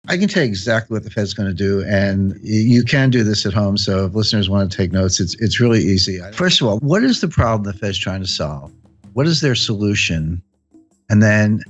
I can tell you exactly what the Fed's going to do, and you can do this at home. So if listeners want to take notes, it's really easy. First of all, what is the problem the Fed's trying to solve? What is their solution? And then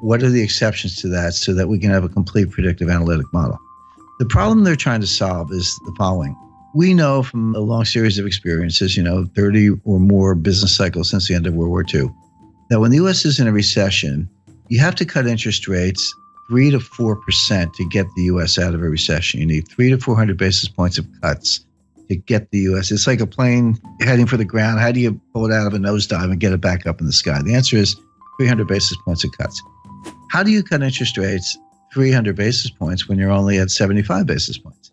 what are the exceptions to that so that we can have a complete predictive analytic model? The problem they're trying to solve is the following. We know from a long series of experiences, 30 or more business cycles since the end of World War II, that when the U.S. is in a recession, you have to cut interest rates 3 to 4% to get the U.S. out of a recession. You need 300 to 400 basis points of cuts to get the U.S. It's like a plane heading for the ground. How do you pull it out of a nosedive and get it back up in the sky? The answer is 300 basis points of cuts. How do you cut interest rates 300 basis points when you're only at 75 basis points?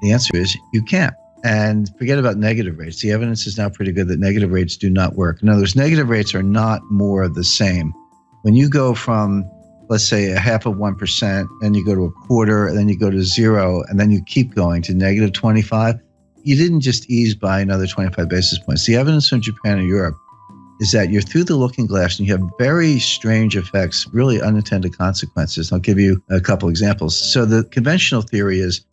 The answer is you can't. And forget about negative rates. The evidence is now pretty good that negative rates do not work. In other words, negative rates are not more of the same. When you go from, let's say, 0.5%, and you go to 1/4, and then you go to 0, and then you keep going to negative 25, you didn't just ease by another 25 basis points. The evidence from Japan and Europe is that you're through the looking glass and you have very strange effects, really unintended consequences. I'll give you a couple examples. So the conventional theory is,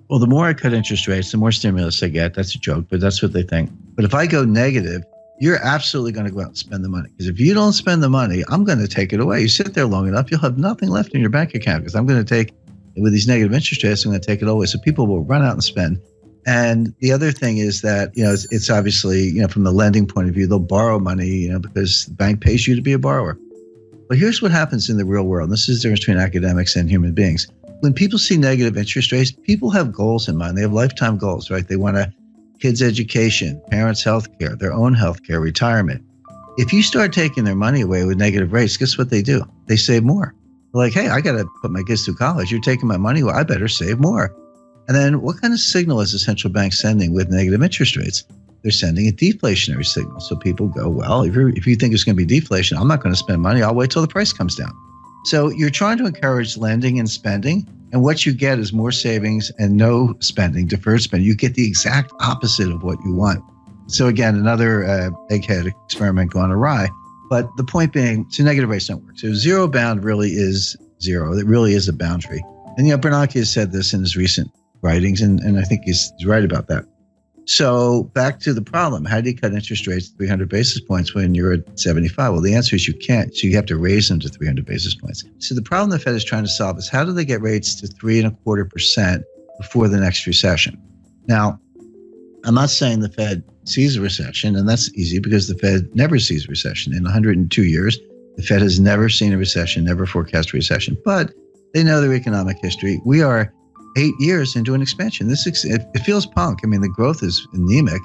well, the more I cut interest rates, the more stimulus I get. That's a joke, but that's what they think. But if I go negative, you're absolutely going to go out and spend the money. Because if you don't spend the money, I'm going to take it away. You sit there long enough, you'll have nothing left in your bank account because I'm going to take, with these negative interest rates, I'm going to take it away. So people will run out and spend. And the other thing is that, it's obviously, from the lending point of view, they'll borrow money, because the bank pays you to be a borrower. But here's what happens in the real world. This is the difference between academics and human beings. When people see negative interest rates, people have goals in mind. They have lifetime goals, right? They want kids' education, parents' health care, their own health care, retirement. If you start taking their money away with negative rates, guess what they do? They save more. They're like, hey, I got to put my kids through college. You're taking my money. Well, I better save more. And then what kind of signal is the central bank sending with negative interest rates? They're sending a deflationary signal. So people go, well, if you think it's going to be deflation, I'm not going to spend money. I'll wait till the price comes down. So you're trying to encourage lending and spending. And what you get is more savings and no spending, deferred spending. You get the exact opposite of what you want. So again, another egghead experiment gone awry. But the point being, so negative rates don't work. So zero bound really is zero. It really is a boundary. And Bernanke has said this in his recent writings, and I think he's right about that. So back to the problem. How do you cut interest rates 300 basis points when you're at 75? Well, the answer is you can't. So you have to raise them to 300 basis points. So the problem the Fed is trying to solve is how do they get rates to 3.25% before the next recession? Now, I'm not saying the Fed sees a recession, and that's easy because the Fed never sees a recession. In 102 years, the Fed has never seen a recession, never forecast a recession. But they know their economic history. We are 8 years into an expansion. It feels punk. I mean, the growth is anemic,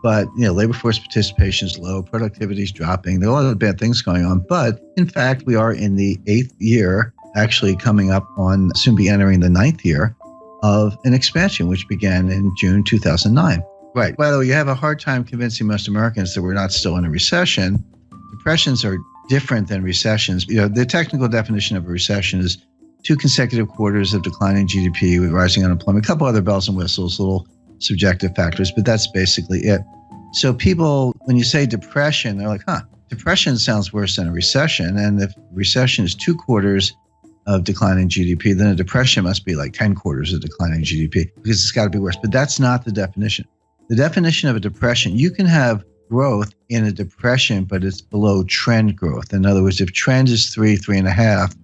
but labor force participation is low, productivity is dropping. There are a lot of bad things going on. But in fact, we are in the 8th year, actually coming up on, soon be entering the 9th year of an expansion, which began in June 2009. Right. By the way, you have a hard time convincing most Americans that we're not still in a recession. Depressions are different than recessions. The technical definition of a recession is 2 consecutive quarters of declining GDP with rising unemployment, a couple other bells and whistles, little subjective factors, but that's basically it. So people, when you say depression, they're like, depression sounds worse than a recession. And if recession is 2 quarters of declining GDP, then a depression must be like 10 quarters of declining GDP because it's got to be worse. But that's not the definition. The definition of a depression, you can have growth in a depression, but it's below trend growth. In other words, if trend is 3.5,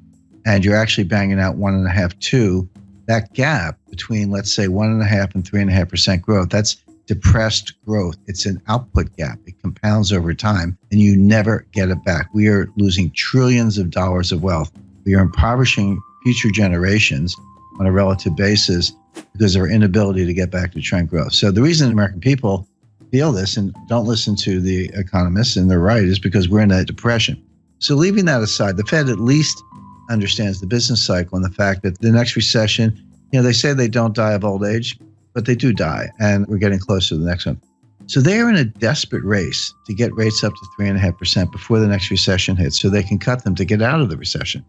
and you're actually banging out 1.5, 2, that gap between, let's say, 1.5 and 3.5% growth, that's depressed growth. It's an output gap. It compounds over time, and you never get it back. We are losing trillions of dollars of wealth. We are impoverishing future generations on a relative basis because of our inability to get back to trend growth. So the reason American people feel this and don't listen to the economists, and they're right, is because we're in a depression. So leaving that aside, the Fed at least understands the business cycle and the fact that the next recession, they say they don't die of old age, but they do die, and we're getting close to the next one. So they are in a desperate race to get rates up to 3.5% before the next recession hits so they can cut them to get out of the recession.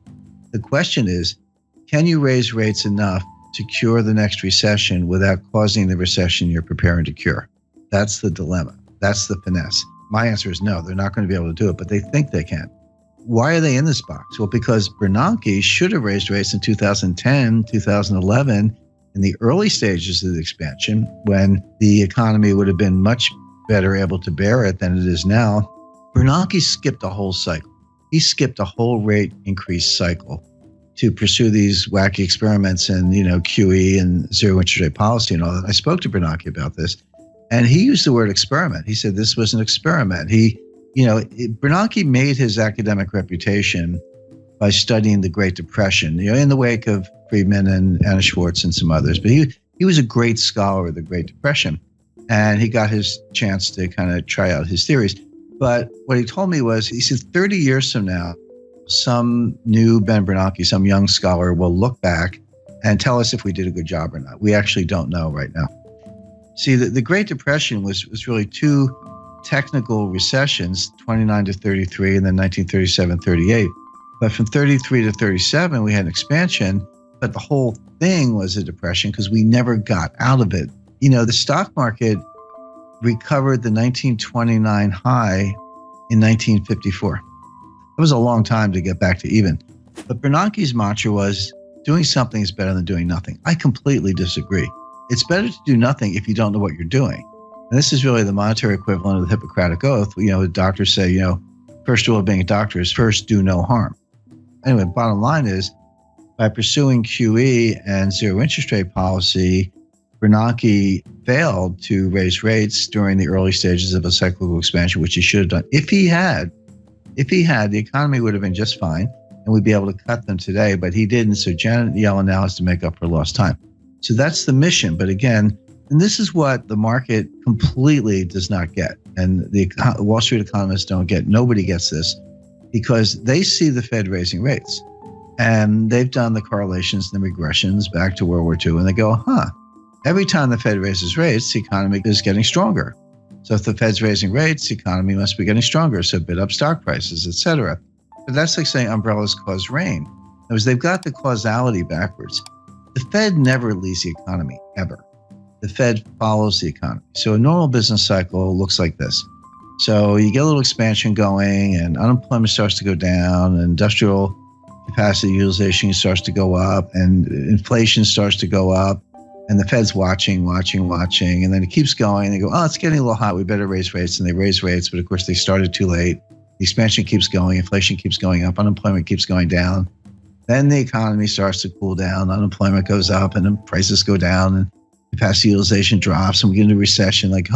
The question is, can you raise rates enough to cure the next recession without causing the recession you're preparing to cure? That's the dilemma. That's the finesse. My answer is no, they're not going to be able to do it, but they think they can. Why are they in this box? Well, because Bernanke should have raised rates in 2010, 2011, in the early stages of the expansion, when the economy would have been much better able to bear it than it is now. Bernanke skipped a whole cycle. He skipped a whole rate increase cycle to pursue these wacky experiments and, QE and zero interest rate policy and all that. I spoke to Bernanke about this, and he used the word experiment. He said this was an experiment. Bernanke made his academic reputation by studying the Great Depression, in the wake of Friedman and Anna Schwartz and some others. But he was a great scholar of the Great Depression, and he got his chance to kind of try out his theories. But what he told me was, he said 30 years from now, some new Ben Bernanke, some young scholar will look back and tell us if we did a good job or not. We actually don't know right now. See, the Great Depression was really two technical recessions, 29 to 33 and then 1937-38. But from 33 to 37, we had an expansion, but the whole thing was a depression because we never got out of it. The stock market recovered the 1929 high in 1954. It was a long time to get back to even. But Bernanke's mantra was, doing something is better than doing nothing. I completely disagree. It's better to do nothing if you don't know what you're doing. And this is really the monetary equivalent of the Hippocratic Oath. Doctors say, first rule of being a doctor is first do no harm. Anyway, bottom line is, by pursuing QE and zero interest rate policy, Bernanke failed to raise rates during the early stages of a cyclical expansion, which he should have done. If he had, the economy would have been just fine, and we'd be able to cut them today, but he didn't. So Janet Yellen now has to make up for lost time. So that's the mission. But again, and this is what the market completely does not get, and the Wall Street economists don't get. Nobody gets this, because they see the Fed raising rates, and they've done the correlations and the regressions back to World War II, and they go, every time the Fed raises rates, the economy is getting stronger. So if the Fed's raising rates, the economy must be getting stronger, so bid up stock prices, et cetera. But that's like saying umbrellas cause rain. Because they've got the causality backwards. The Fed never leads the economy, ever. The Fed follows the economy. So a normal business cycle looks like this. So you get a little expansion going, and unemployment starts to go down, and industrial capacity utilization starts to go up, and inflation starts to go up. And the Fed's watching, and then it keeps going. And they go, it's getting a little hot. We better raise rates. And they raise rates, but of course they started too late. The expansion keeps going. Inflation keeps going up. Unemployment keeps going down. Then the economy starts to cool down. Unemployment goes up, and then prices go down, and capacity utilization drops, and we get into recession. Like,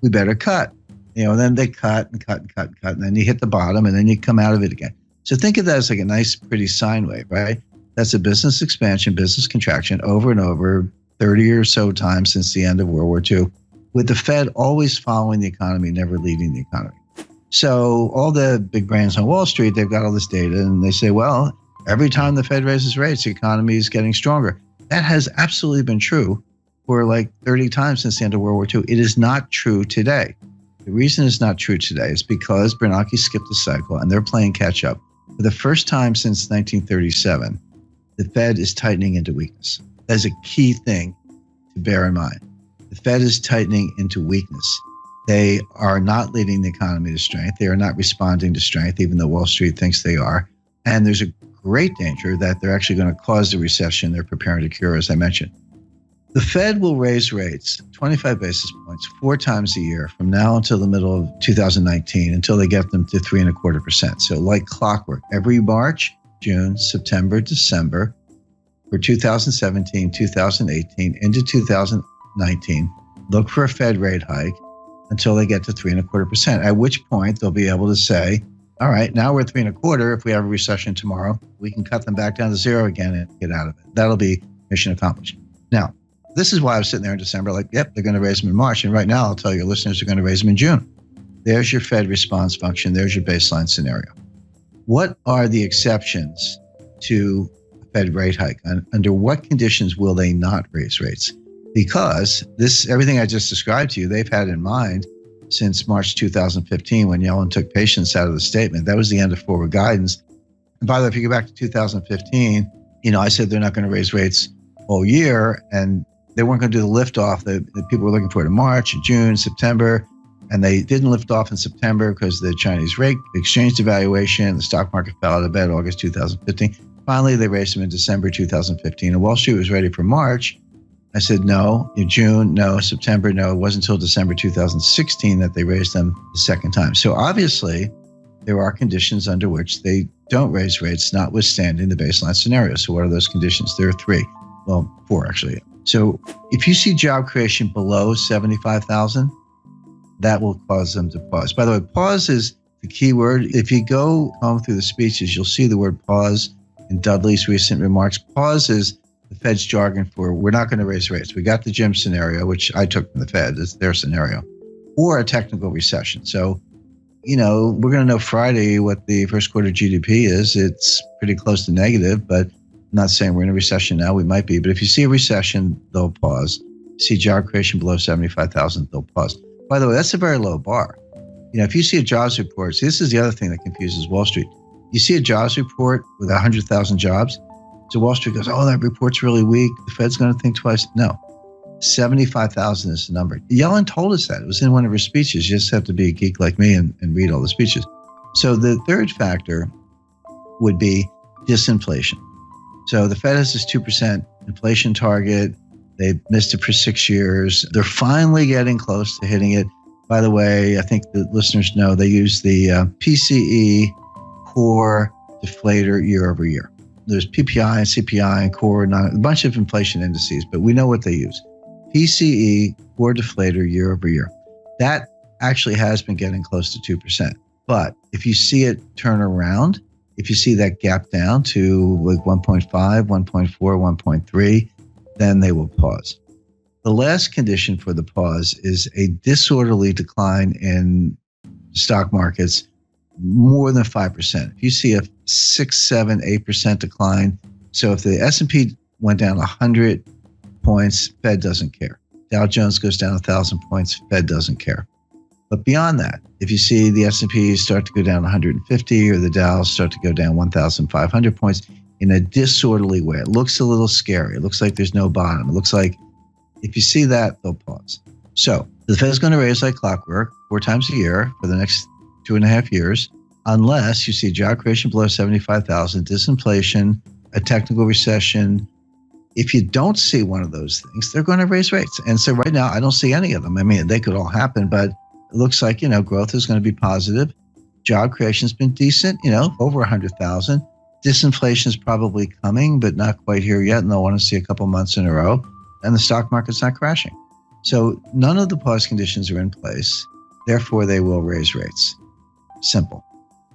we better cut. And then they cut, and then you hit the bottom, and then you come out of it again. So think of that as like a nice, pretty sine wave, right? That's a business expansion, business contraction over and over, 30 or so times since the end of World War II, with the Fed always following the economy, never leading the economy. So all the big brains on Wall Street, they've got all this data, and they say, well, every time the Fed raises rates, the economy is getting stronger. That has absolutely been true for like 30 times since the end of World War II. It is not true today. The reason it's not true today is because Bernanke skipped a cycle, and they're playing catch up. For the first time since 1937, the Fed is tightening into weakness. That is a key thing to bear in mind. The Fed is tightening into weakness. They are not leading the economy to strength. They are not responding to strength, even though Wall Street thinks they are. And there's a great danger that they're actually going to cause the recession they're preparing to cure, as I mentioned. The Fed will raise rates 25 basis points 4 times a year from now until the middle of 2019, until they get them to 3.25%. So like clockwork, every March, June, September, December, for 2017, 2018, into 2019, look for a Fed rate hike until they get to 3.25%, at which point they'll be able to say, all right, now we're at 3.25. If we have a recession tomorrow, we can cut them back down to 0 again and get out of it. That'll be mission accomplished. Now, this is why I was sitting there in December like, yep, they're going to raise them in March. And right now, I'll tell your listeners they're going to raise them in June. There's your Fed response function. There's your baseline scenario. What are the exceptions to Fed rate hike? Under what conditions will they not raise rates? Because everything I just described to you, they've had in mind since March 2015 when Yellen took patience out of the statement. That was the end of forward guidance. And by the way, if you go back to 2015, I said they're not going to raise rates all year, and they weren't going to do the liftoff that people were looking for in March, June, September. And they didn't lift off in September because of the Chinese rate exchange devaluation. The stock market fell out of bed August 2015. Finally, they raised them in December 2015. And Wall Street was ready for March. I said, no. In June, no. September, no. It wasn't until December 2016 that they raised them the second time. So obviously, there are conditions under which they don't raise rates, notwithstanding the baseline scenario. So what are those conditions? There are three. Well, four, actually. So if you see job creation below 75,000, that will cause them to pause. By the way, pause is the key word. If you go home through the speeches, you'll see the word pause in Dudley's recent remarks. Pause is the Fed's jargon for we're not going to raise rates. We got the Jim scenario, which I took from the Fed, it's their scenario, or a technical recession. So, we're going to know Friday what the first quarter GDP is. It's pretty close to negative, but I'm not saying we're in a recession now. We might be. But if you see a recession, they'll pause. You see job creation below 75,000, they'll pause. By the way, that's a very low bar. If you see a jobs report, see, this is the other thing that confuses Wall Street. You see a jobs report with 100,000 jobs. So Wall Street goes, oh, that report's really weak. The Fed's going to think twice. No, 75,000 is the number. Yellen told us that. It was in one of her speeches. You just have to be a geek like me and read all the speeches. So the third factor would be disinflation. So the Fed has this 2% inflation target. They've missed it for 6 years. They're finally getting close to hitting it. By the way, I think the listeners know they use the PCE core deflator year over year. There's PPI and CPI and core, a bunch of inflation indices, but we know what they use. PCE core deflator year over year. That actually has been getting close to 2%. But if you see it turn around, if you see that gap down to like 1.5, 1.4, 1.3, then they will pause. The last condition for the pause is a disorderly decline in stock markets more than 5%. If you see a 6, 7, 8% decline, so if the S&P went down 100 points, Fed doesn't care. Dow Jones goes down 1,000 points, Fed doesn't care. But beyond that, if you see the S&P start to go down 150 or the Dow start to go down 1,500 points in a disorderly way, it looks a little scary. It looks like there's no bottom. It looks like if you see that, they'll pause. So the Fed is going to raise like clockwork 4 times a year for the next 2.5 years, unless you see job creation below 75,000, disinflation, a technical recession. If you don't see one of those things, they're going to raise rates. And so right now, I don't see any of them. I mean, they could all happen, but it looks like, growth is going to be positive. Job creation's been decent, over 100,000. Disinflation is probably coming, but not quite here yet. And they'll want to see a couple months in a row. And the stock market's not crashing. So none of the pause conditions are in place. Therefore, they will raise rates. Simple.